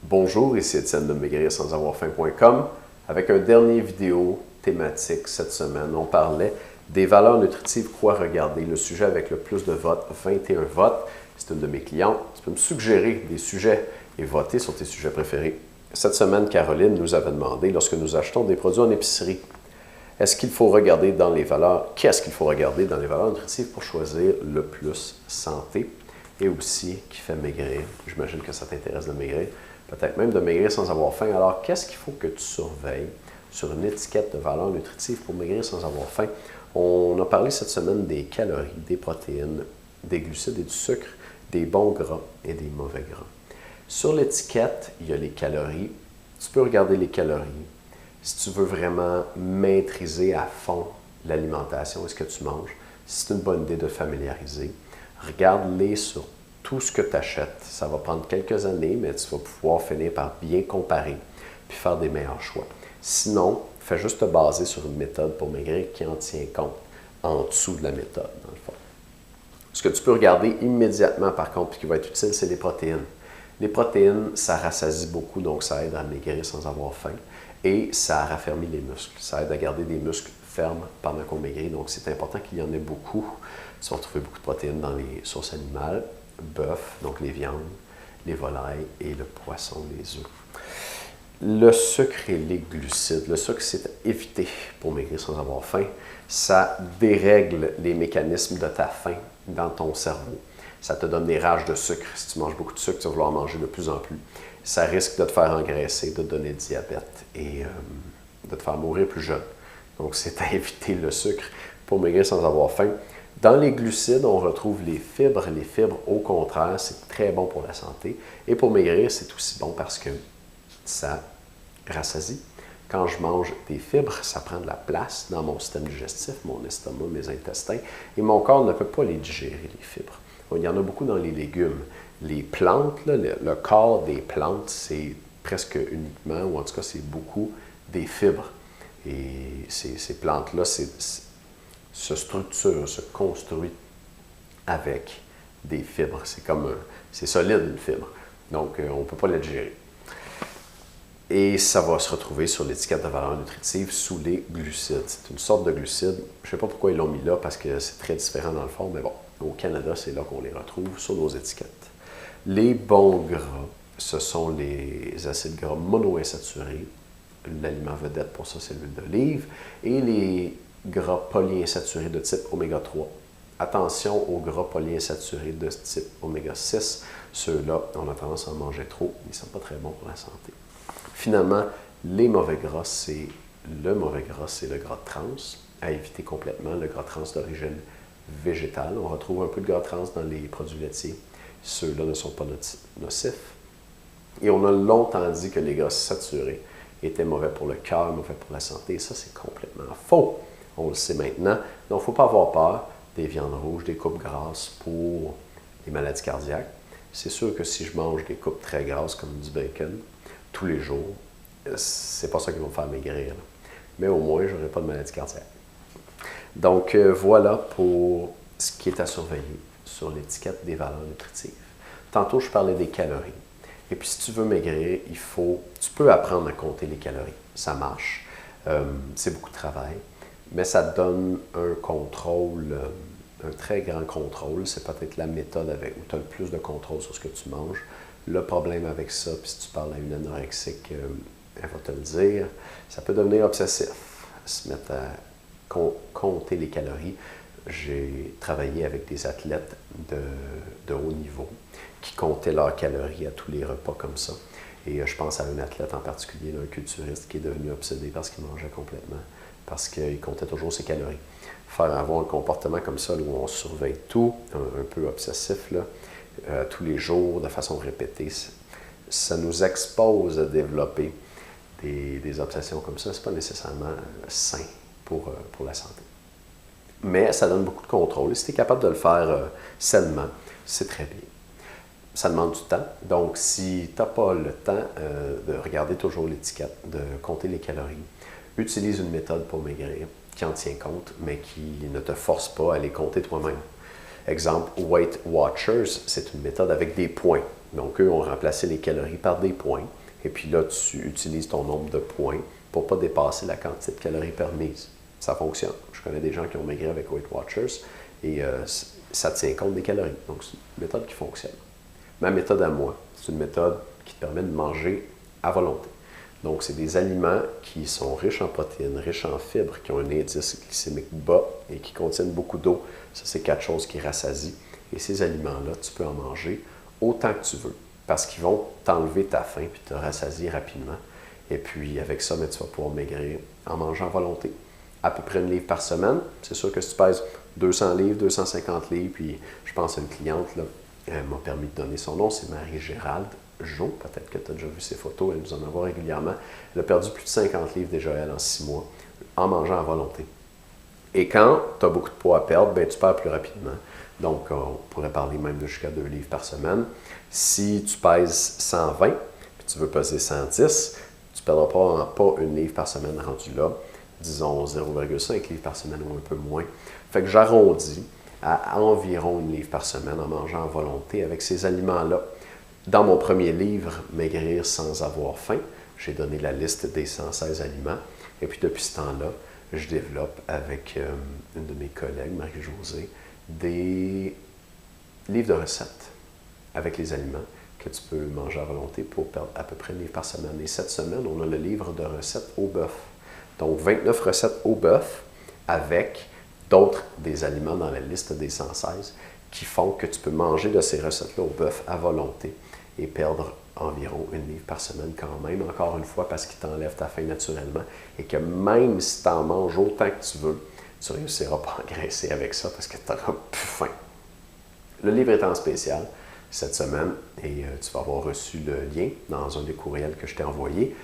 Bonjour, ici Étienne de maigrir-sans-avoir-faim.com avec un dernier vidéo thématique cette semaine. On parlait des valeurs nutritives, quoi regarder, le sujet avec le plus de votes, 21 votes. C'est une de mes clientes. Tu peux me suggérer des sujets et voter sur tes sujets préférés. Cette semaine, Caroline nous avait demandé, lorsque nous achetons des produits en épicerie, est-ce qu'il faut regarder dans les valeurs, qu'est-ce qu'il faut regarder dans les valeurs nutritives pour choisir le plus santé et aussi qui fait maigrir. J'imagine que ça t'intéresse de maigrir. Peut-être même de maigrir sans avoir faim. Alors, qu'est-ce qu'il faut que tu surveilles sur une étiquette de valeur nutritive pour maigrir sans avoir faim? On a parlé cette semaine des calories, des protéines, des glucides et du sucre, des bons gras et des mauvais gras. Sur l'étiquette, il y a les calories. Tu peux regarder les calories. Si tu veux vraiment maîtriser à fond l'alimentation et ce que tu manges, c'est une bonne idée de familiariser. Regarde-les sur tout ce que tu achètes. Ça va prendre quelques années, mais tu vas pouvoir finir par bien comparer puis faire des meilleurs choix. Sinon, fais juste te baser sur une méthode pour maigrir qui en tient compte en dessous de la méthode, dans le fond. Ce que tu peux regarder immédiatement, par contre, puis qui va être utile, c'est les protéines. Les protéines, ça rassasie beaucoup, donc ça aide à maigrir sans avoir faim et ça raffermit les muscles. Ça aide à garder des muscles fermes pendant qu'on maigrit, donc c'est important qu'il y en ait beaucoup. Tu vas retrouver beaucoup de protéines dans les sources animales, bœuf, donc les viandes, les volailles et le poisson, les œufs. Le sucre et les glucides. Le sucre, c'est à éviter pour maigrir sans avoir faim. Ça dérègle les mécanismes de ta faim dans ton cerveau. Ça te donne des rages de sucre. Si tu manges beaucoup de sucre, tu vas vouloir manger de plus en plus. Ça risque de te faire engraisser, de te donner le diabète et de te faire mourir plus jeune. Donc, c'est à éviter le sucre pour maigrir sans avoir faim. Dans les glucides, on retrouve les fibres. Les fibres, au contraire, c'est très bon pour la santé. Et pour maigrir, c'est aussi bon parce que ça rassasie. Quand je mange des fibres, ça prend de la place dans mon système digestif, mon estomac, mes intestins, et mon corps ne peut pas les digérer, les fibres. Il y en a beaucoup dans les légumes. Les plantes, là, le corps des plantes, c'est presque uniquement, ou en tout cas, c'est beaucoup des fibres. Et ces plantes-là, se structurent, se construisent avec des fibres. C'est solide, une fibre. Donc, on ne peut pas la digérer. Et ça va se retrouver sur l'étiquette de valeur nutritive sous les glucides. C'est une sorte de glucides. Je ne sais pas pourquoi ils l'ont mis là, parce que c'est très différent dans le fond, mais bon, au Canada, c'est là qu'on les retrouve sur nos étiquettes. Les bons gras, ce sont les acides gras monoinsaturés. L'aliment vedette pour ça, c'est l'huile d'olive. Et les gras polyinsaturés de type oméga 3. Attention aux gras polyinsaturés de type oméga 6. Ceux-là, on a tendance à en manger trop. Ils ne sont pas très bons pour la santé. Finalement, les mauvais gras, c'est le gras trans, à éviter complètement, le gras trans d'origine végétale. On retrouve un peu de gras trans dans les produits laitiers. Ceux-là ne sont pas nocifs. Et on a longtemps dit que les gras saturés étaient mauvais pour le cœur, mauvais pour la santé. Et ça, c'est complètement faux. On le sait maintenant. Donc, il ne faut pas avoir peur des viandes rouges, des coupes grasses pour les maladies cardiaques. C'est sûr que si je mange des coupes très grasses comme du bacon, tous les jours, c'est pas ça qui va me faire maigrir. Là. Mais au moins, je n'aurai pas de maladie cardiaque. Donc, voilà pour ce qui est à surveiller sur l'étiquette des valeurs nutritives. Tantôt, je parlais des calories. Et puis, si tu veux maigrir, tu peux apprendre à compter les calories. Ça marche. C'est beaucoup de travail. Mais ça te donne un contrôle, un très grand contrôle. C'est peut-être la méthode où tu as le plus de contrôle sur ce que tu manges. Le problème avec ça, puis si tu parles à une anorexique, elle va te le dire, ça peut devenir obsessif, se mettre à compter les calories. J'ai travaillé avec des athlètes de haut niveau qui comptaient leurs calories à tous les repas comme ça. Et je pense à un athlète en particulier, un culturiste, qui est devenu obsédé parce qu'il mangeait complètement, parce qu'il comptait toujours ses calories. Avoir un comportement comme ça, où on surveille tout, un peu obsessif, là, tous les jours, de façon répétée, ça nous expose à développer des obsessions comme ça. Ce n'est pas nécessairement sain pour la santé. Mais ça donne beaucoup de contrôle. Et si tu es capable de le faire sainement, c'est très bien. Ça demande du temps. Donc, si tu n'as pas le temps de regarder toujours l'étiquette, de compter les calories, utilise une méthode pour maigrir qui en tient compte, mais qui ne te force pas à les compter toi-même. Exemple, Weight Watchers, c'est une méthode avec des points. Donc, eux ont remplacé les calories par des points. Et puis là, tu utilises ton nombre de points pour ne pas dépasser la quantité de calories permise. Ça fonctionne. Je connais des gens qui ont maigri avec Weight Watchers et ça tient compte des calories. Donc, c'est une méthode qui fonctionne. Ma méthode à moi, c'est une méthode qui te permet de manger à volonté. Donc, c'est des aliments qui sont riches en protéines, riches en fibres, qui ont un indice glycémique bas et qui contiennent beaucoup d'eau. Ça, c'est 4 choses qui rassasient. Et ces aliments-là, tu peux en manger autant que tu veux parce qu'ils vont t'enlever ta faim puis te rassasier rapidement. Et puis, avec ça, tu vas pouvoir maigrir en mangeant à volonté. À peu près 1 livre par semaine. C'est sûr que si tu pèses 200 livres, 250 livres, puis je pense à une cliente, là, elle m'a permis de donner son nom, c'est Marie-Gérald Jo. Peut-être que tu as déjà vu ses photos, elle nous en envoie régulièrement. Elle a perdu plus de 50 livres déjà, elle, en 6 mois, en mangeant à volonté. Et quand tu as beaucoup de poids à perdre, ben, tu perds plus rapidement. Donc, on pourrait parler même de jusqu'à 2 livres par semaine. Si tu pèses 120, puis tu veux peser 110, tu ne perdras pas 1 livre par semaine rendu là. Disons 0,5 livres par semaine ou un peu moins. Fait que j'arrondis à environ 1 livre par semaine en mangeant à volonté avec ces aliments-là. Dans mon premier livre, Maigrir sans avoir faim, j'ai donné la liste des 116 aliments. Et puis depuis ce temps-là, je développe avec une de mes collègues, Marie-Josée, des livres de recettes avec les aliments que tu peux manger à volonté pour perdre à peu près 1 livre par semaine. Et cette semaine, on a le livre de recettes au bœuf. Donc, 29 recettes au bœuf avec d'autres des aliments dans la liste des 116 qui font que tu peux manger de ces recettes-là au bœuf à volonté et perdre environ 1 livre par semaine quand même, encore une fois, parce qu'il t'enlève ta faim naturellement et que même si tu en manges autant que tu veux, tu ne réussiras pas à engraisser avec ça parce que tu n'auras plus faim. Le livre est en spécial cette semaine et tu vas avoir reçu le lien dans un des courriels que je t'ai envoyé.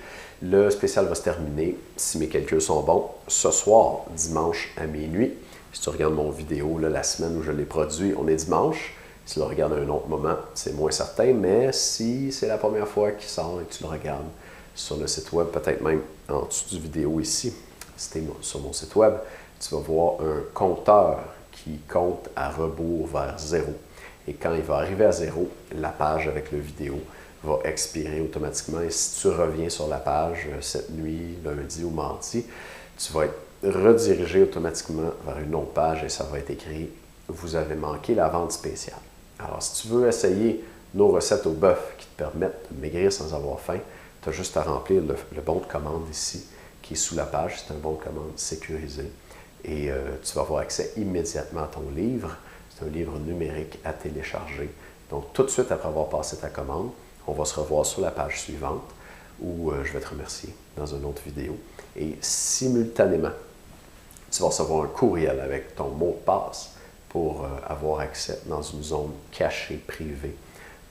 Le spécial va se terminer, si mes calculs sont bons, ce soir, dimanche à minuit. Si tu regardes mon vidéo, là, la semaine où je l'ai produit, on est dimanche. Si tu le regardes à un autre moment, c'est moins certain, mais si c'est la première fois qu'il sort et que tu le regardes sur le site web, peut-être même en dessous du vidéo ici, si tu es sur mon site web, tu vas voir un compteur qui compte à rebours vers 0. Et quand il va arriver à 0, la page avec le vidéo va expirer automatiquement. Et si tu reviens sur la page cette nuit, lundi ou mardi, tu vas être redirigé automatiquement vers une autre page et ça va être écrit « Vous avez manqué la vente spéciale ». Alors, si tu veux essayer nos recettes au bœuf qui te permettent de maigrir sans avoir faim, tu as juste à remplir le bon de commande ici, qui est sous la page. C'est un bon de commande sécurisé. Et tu vas avoir accès immédiatement à ton livre. C'est un livre numérique à télécharger. Donc, tout de suite après avoir passé ta commande, on va se revoir sur la page suivante où je vais te remercier dans une autre vidéo. Et simultanément, tu vas recevoir un courriel avec ton mot de passe pour avoir accès dans une zone cachée, privée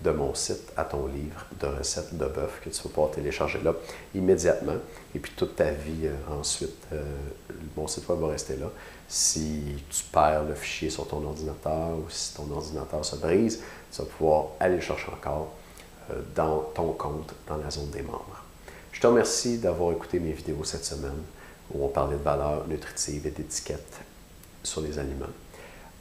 de mon site à ton livre de recettes de bœuf que tu vas pouvoir télécharger là immédiatement. Et puis toute ta vie ensuite, mon site web va rester là. Si tu perds le fichier sur ton ordinateur ou si ton ordinateur se brise, tu vas pouvoir aller le chercher encore dans ton compte, dans la zone des membres. Je te remercie d'avoir écouté mes vidéos cette semaine où on parlait de valeurs nutritives et d'étiquettes sur les aliments.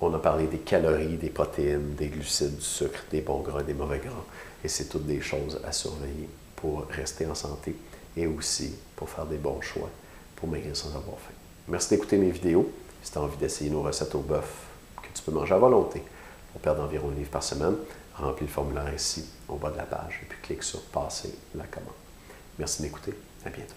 On a parlé des calories, des protéines, des glucides, du sucre, des bons gras, des mauvais gras. Et c'est toutes des choses à surveiller pour rester en santé et aussi pour faire des bons choix pour maigrir sans avoir faim. Merci d'écouter mes vidéos. Si tu as envie d'essayer nos recettes au bœuf que tu peux manger à volonté pour perdre environ 1 livre par semaine, remplis le formulaire ici, au bas de la page, et puis clique sur « Passer la commande ». Merci de m'écouter. À bientôt.